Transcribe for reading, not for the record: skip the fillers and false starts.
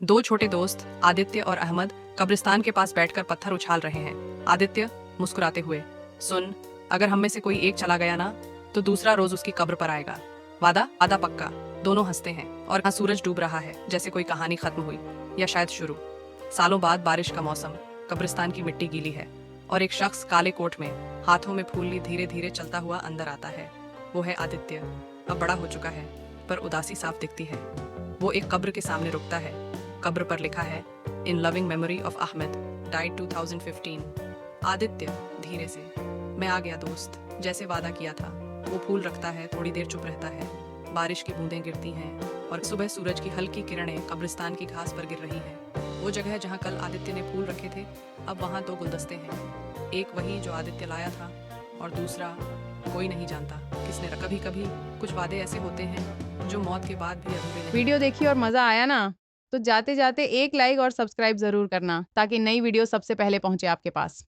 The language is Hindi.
दो छोटे दोस्त आदित्य और अहमद कब्रिस्तान के पास बैठकर पत्थर उछाल रहे हैं। आदित्य मुस्कुराते हुए, सुन, अगर हम में से कोई एक चला गया ना तो दूसरा रोज उसकी कब्र पर आएगा। वादा? आधा पक्का। दोनों हंसते हैं और यहाँ सूरज डूब रहा है, जैसे कोई कहानी खत्म हुई या शायद शुरू। सालों बाद बारिश का मौसम, कब्रिस्तान की मिट्टी गीली है और एक शख्स काले कोट में हाथों में फूल ली धीरे धीरे चलता हुआ अंदर आता है। वो है आदित्य। अब बड़ा हो चुका है पर उदासी साफ दिखती है। वो एक कब्र के सामने रुकता है। कब्र पर लिखा है, in loving memory of Ahmed, died 2015। Aditya धीरे से, मैं आ गया दोस्त, जैसे वादा किया था। वो फूल रखता है, थोड़ी देर चुप रहता है। बारिश की बूंदें गिरती हैं और सुबह सूरज की हल्की किरणें कब्रिस्तान की घास पर गिर रही हैं। वो जगह जहाँ कल आदित्य ने फूल रखे थे, अब वहाँ दो गुलदस्ते हैं। एक वही जो आदित्य लाया था और दूसरा कोई नहीं जानता किसने रखा। कभी कभी कुछ वादे ऐसे होते हैं जो मौत के बाद भी अधूरे नहीं। वीडियो देखी और मजा आया ना? तो जाते जाते एक लाइक और सब्सक्राइब जरूर करना ताकि नई वीडियो सबसे पहले पहुंचे आपके पास।